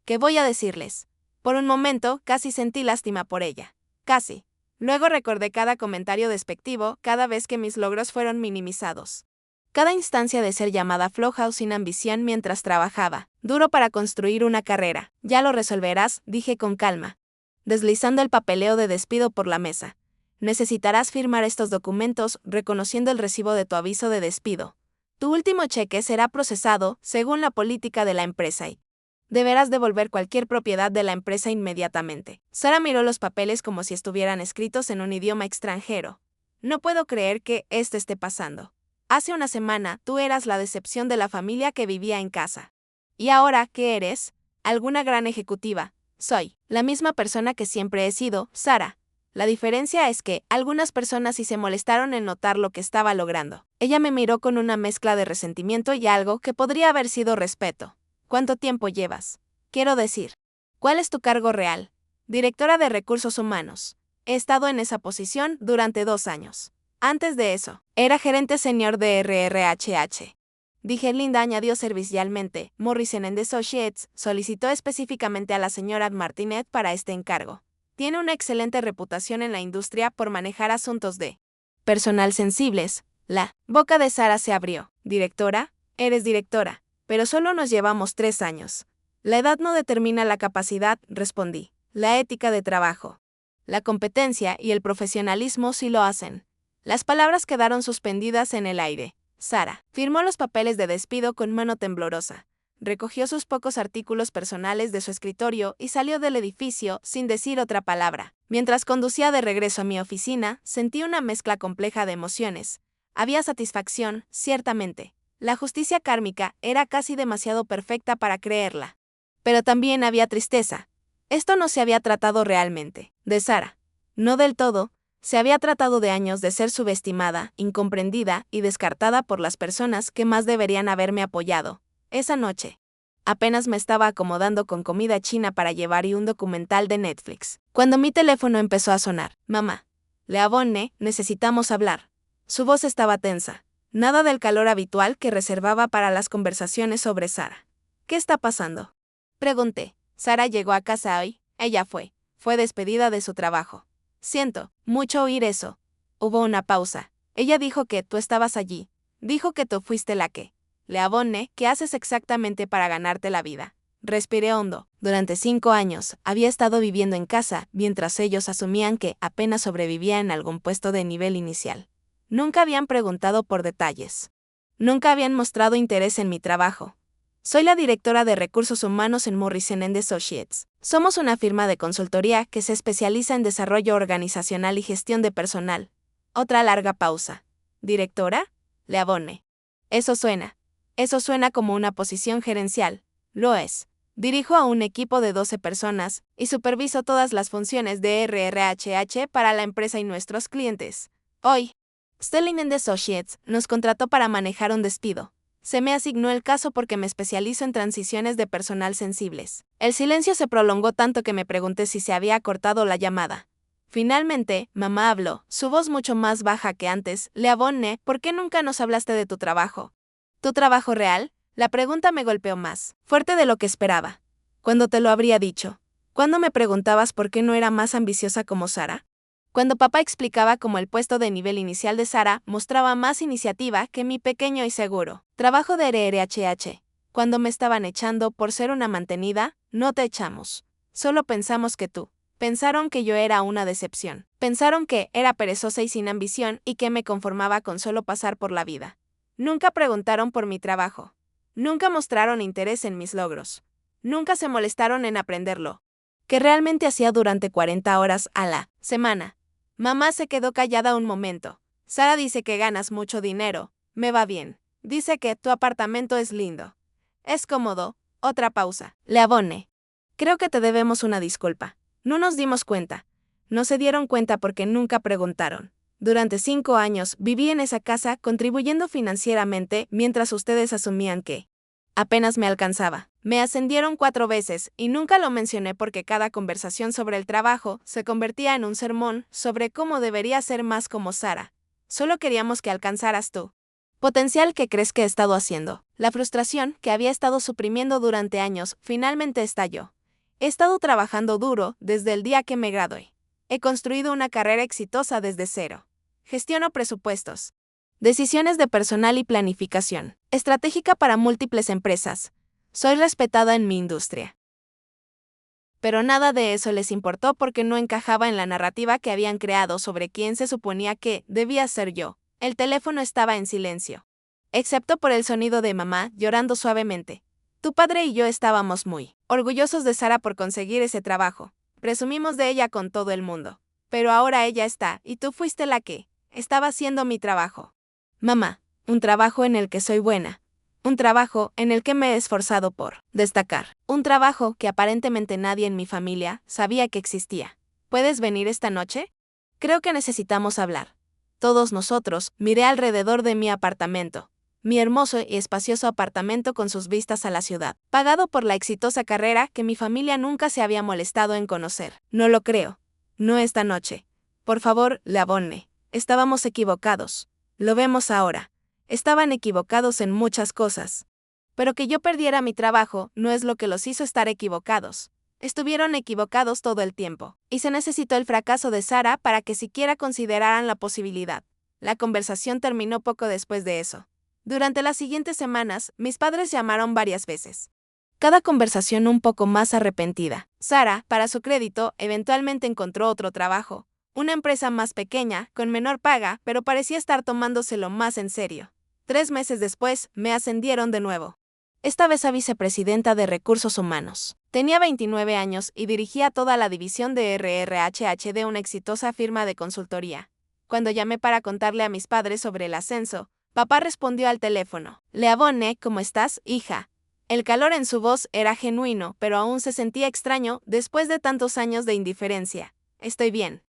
¿qué voy a decirles? Por un momento, casi sentí lástima por ella. Casi. Luego recordé cada comentario despectivo cada vez que mis logros fueron minimizados. Cada instancia de ser llamada floja o sin ambición mientras trabajaba, duro para construir una carrera. Ya lo resolverás, dije con calma, deslizando el papeleo de despido por la mesa. Necesitarás firmar estos documentos reconociendo el recibo de tu aviso de despido. Tu último cheque será procesado según la política de la empresa y deberás devolver cualquier propiedad de la empresa inmediatamente. Sara miró los papeles como si estuvieran escritos en un idioma extranjero. No puedo creer que esto esté pasando. Hace una semana, tú eras la decepción de la familia que vivía en casa. ¿Y ahora qué eres? ¿Alguna gran ejecutiva? Soy la misma persona que siempre he sido, Sara. La diferencia es que algunas personas sí se molestaron en notar lo que estaba logrando. Ella me miró con una mezcla de resentimiento y algo que podría haber sido respeto. ¿Cuánto tiempo llevas? Quiero decir, ¿cuál es tu cargo real? Directora de Recursos Humanos. He estado en esa posición durante 2 años. Antes de eso, era gerente senior de RRHH. Dije, Linda añadió servicialmente. Morrison & Associates solicitó específicamente a la señora Martinet para este encargo. Tiene una excelente reputación en la industria por manejar asuntos de personal sensibles. La boca de Sara se abrió. ¿Directora? Eres directora, pero solo nos llevamos 3 años. La edad no determina la capacidad, respondí. La ética de trabajo, la competencia y el profesionalismo sí lo hacen. Las palabras quedaron suspendidas en el aire. Sara firmó los papeles de despido con mano temblorosa. Recogió sus pocos artículos personales de su escritorio y salió del edificio sin decir otra palabra. Mientras conducía de regreso a mi oficina, sentí una mezcla compleja de emociones. Había satisfacción, ciertamente. La justicia kármica era casi demasiado perfecta para creerla. Pero también había tristeza. Esto no se había tratado realmente de Sara. No del todo. Se había tratado de años de ser subestimada, incomprendida y descartada por las personas que más deberían haberme apoyado. Esa noche, apenas me estaba acomodando con comida china para llevar y un documental de Netflix, cuando mi teléfono empezó a sonar. Mamá. Leavonne, necesitamos hablar. Su voz estaba tensa. Nada del calor habitual que reservaba para las conversaciones sobre Sara. ¿Qué está pasando? Pregunté. Sara llegó a casa hoy. Ella fue despedida de su trabajo. Siento mucho oír eso. Hubo una pausa. Ella dijo que tú estabas allí. Dijo que tú fuiste la que. Leavonne, ¿qué haces exactamente para ganarte la vida? Respiré hondo. Durante 5 años, había estado viviendo en casa, mientras ellos asumían que apenas sobrevivía en algún puesto de nivel inicial. Nunca habían preguntado por detalles. Nunca habían mostrado interés en mi trabajo. Soy la directora de recursos humanos en Morrison & Associates. Somos una firma de consultoría que se especializa en desarrollo organizacional y gestión de personal. Otra larga pausa. ¿Directora? Leavonne. Eso suena como una posición gerencial. Lo es. Dirijo a un equipo de 12 personas y superviso todas las funciones de RRHH para la empresa y nuestros clientes. Hoy, Stelling & Associates nos contrató para manejar un despido. Se me asignó el caso porque me especializo en transiciones de personal sensibles. El silencio se prolongó tanto que me pregunté si se había cortado la llamada. Finalmente, mamá habló, su voz mucho más baja que antes. Leavonne, ¿por qué nunca nos hablaste de tu trabajo? ¿Tu trabajo real? La pregunta me golpeó más fuerte de lo que esperaba. ¿Cuándo te lo habría dicho? ¿Cuándo me preguntabas por qué no era más ambiciosa como Sara? Cuando papá explicaba cómo el puesto de nivel inicial de Sara mostraba más iniciativa que mi pequeño y seguro trabajo de RRHH. Cuando me estaban echando por ser una mantenida, no te echamos. Solo pensamos que tú. Pensaron que yo era una decepción. Pensaron que era perezosa y sin ambición y que me conformaba con solo pasar por la vida. Nunca preguntaron por mi trabajo. Nunca mostraron interés en mis logros. Nunca se molestaron en aprenderlo. Que realmente hacía durante 40 horas a la semana. Mamá se quedó callada un momento. Sara dice que ganas mucho dinero. Me va bien. Dice que tu apartamento es lindo. Es cómodo. Otra pausa. Leavonne. Creo que te debemos una disculpa. No nos dimos cuenta. No se dieron cuenta porque nunca preguntaron. Durante 5 años viví en esa casa contribuyendo financieramente mientras ustedes asumían que apenas me alcanzaba. Me ascendieron 4 veces y nunca lo mencioné porque cada conversación sobre el trabajo se convertía en un sermón sobre cómo debería ser más como Sara. Solo queríamos que alcanzaras tú. Potencial que crees que he estado haciendo. La frustración que había estado suprimiendo durante años finalmente estalló. He estado trabajando duro desde el día que me gradué. He construido una carrera exitosa desde cero. Gestiono presupuestos, decisiones de personal y planificación estratégica para múltiples empresas. Soy respetada en mi industria. Pero nada de eso les importó porque no encajaba en la narrativa que habían creado sobre quién se suponía que debía ser yo. El teléfono estaba en silencio, excepto por el sonido de mamá llorando suavemente. Tu padre y yo estábamos muy orgullosos de Sara por conseguir ese trabajo. Presumimos de ella con todo el mundo. Pero ahora ella está, y tú fuiste la que estaba haciendo mi trabajo. Mamá, un trabajo en el que soy buena. Un trabajo en el que me he esforzado por destacar. Un trabajo que aparentemente nadie en mi familia sabía que existía. ¿Puedes venir esta noche? Creo que necesitamos hablar. Todos nosotros. Miré alrededor de mi apartamento. Mi hermoso y espacioso apartamento con sus vistas a la ciudad, pagado por la exitosa carrera que mi familia nunca se había molestado en conocer. No lo creo. No esta noche. Por favor, Leavonne. Estábamos equivocados. Lo vemos ahora. Estaban equivocados en muchas cosas. Pero que yo perdiera mi trabajo no es lo que los hizo estar equivocados. Estuvieron equivocados todo el tiempo. Y se necesitó el fracaso de Sara para que siquiera consideraran la posibilidad. La conversación terminó poco después de eso. Durante las siguientes semanas, mis padres llamaron varias veces. Cada conversación un poco más arrepentida. Sara, para su crédito, eventualmente encontró otro trabajo. Una empresa más pequeña, con menor paga, pero parecía estar tomándoselo más en serio. 3 meses después, me ascendieron de nuevo. Esta vez a vicepresidenta de Recursos Humanos. Tenía 29 años y dirigía toda la división de RRHH de una exitosa firma de consultoría. Cuando llamé para contarle a mis padres sobre el ascenso, papá respondió al teléfono. Leavonne, ¿cómo estás, hija? El calor en su voz era genuino, pero aún se sentía extraño después de tantos años de indiferencia. Estoy bien.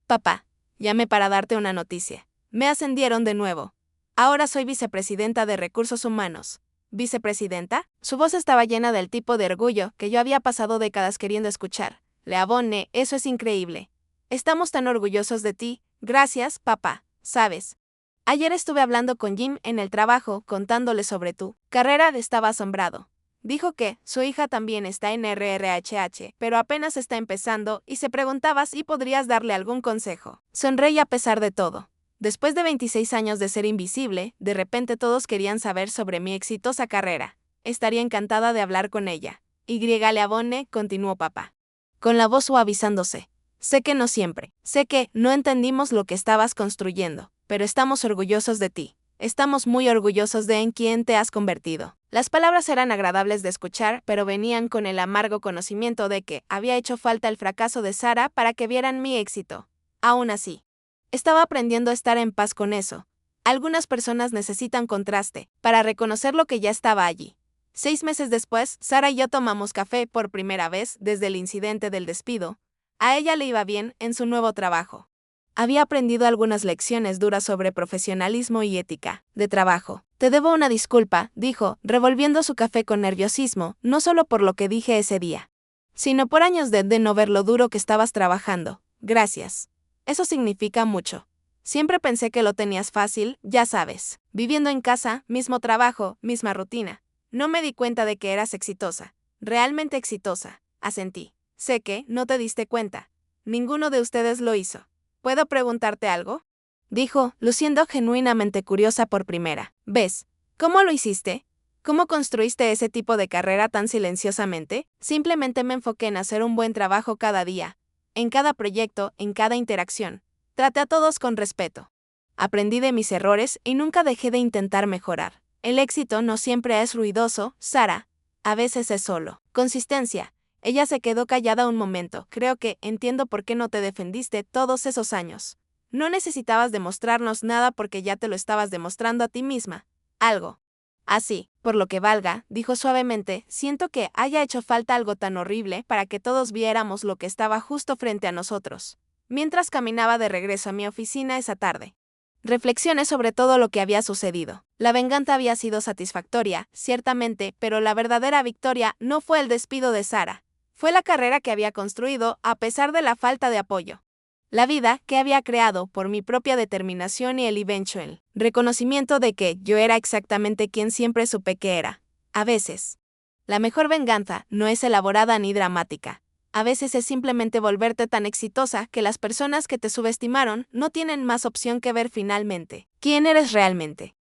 Papá, llamé para darte una noticia. Me ascendieron de nuevo. Ahora soy vicepresidenta de Recursos Humanos. ¿Vicepresidenta? Su voz estaba llena del tipo de orgullo que yo había pasado décadas queriendo escuchar. Leavonne, eso es increíble. Estamos tan orgullosos de ti. Gracias, papá. ¿Sabes? Ayer estuve hablando con Jim en el trabajo, contándole sobre tu carrera. Estaba asombrado. Dijo que su hija también está en RRHH, pero apenas está empezando y se preguntaba si podrías darle algún consejo. Sonreí a pesar de todo. Después de 26 años de ser invisible, de repente todos querían saber sobre mi exitosa carrera. Estaría encantada de hablar con ella. Y Leabone, continuó papá, con la voz suavizándose. Sé que no siempre. Sé que no entendimos lo que estabas construyendo, pero estamos orgullosos de ti. Estamos muy orgullosos de en quién te has convertido. Las palabras eran agradables de escuchar, pero venían con el amargo conocimiento de que había hecho falta el fracaso de Sara para que vieran mi éxito. Aún así, estaba aprendiendo a estar en paz con eso. Algunas personas necesitan contraste para reconocer lo que ya estaba allí. 6 meses después, Sara y yo tomamos café por primera vez desde el incidente del despido. A ella le iba bien en su nuevo trabajo. Había aprendido algunas lecciones duras sobre profesionalismo y ética de trabajo. Te debo una disculpa, dijo, revolviendo su café con nerviosismo, no solo por lo que dije ese día, sino por años de no ver lo duro que estabas trabajando. Gracias. Eso significa mucho. Siempre pensé que lo tenías fácil, ya sabes, viviendo en casa, mismo trabajo, misma rutina. No me di cuenta de que eras exitosa, realmente exitosa, asentí. Sé que no te diste cuenta. Ninguno de ustedes lo hizo. ¿Puedo preguntarte algo?, dijo, luciendo genuinamente curiosa por primera vez. ¿Cómo lo hiciste? ¿Cómo construiste ese tipo de carrera tan silenciosamente? Simplemente me enfoqué en hacer un buen trabajo cada día, en cada proyecto, en cada interacción. Traté a todos con respeto. Aprendí de mis errores y nunca dejé de intentar mejorar. El éxito no siempre es ruidoso, Sara. A veces es solo consistencia. Ella se quedó callada un momento. Creo que entiendo por qué no te defendiste todos esos años. No necesitabas demostrarnos nada porque ya te lo estabas demostrando a ti misma. Algo así, por lo que valga, dijo suavemente, siento que haya hecho falta algo tan horrible para que todos viéramos lo que estaba justo frente a nosotros. Mientras caminaba de regreso a mi oficina esa tarde, reflexioné sobre todo lo que había sucedido. La venganza había sido satisfactoria, ciertamente, pero la verdadera victoria no fue el despido de Sara. Fue la carrera que había construido a pesar de la falta de apoyo. La vida que había creado por mi propia determinación y el eventual reconocimiento de que yo era exactamente quien siempre supe que era. A veces, la mejor venganza no es elaborada ni dramática. A veces es simplemente volverte tan exitosa que las personas que te subestimaron no tienen más opción que ver finalmente quién eres realmente.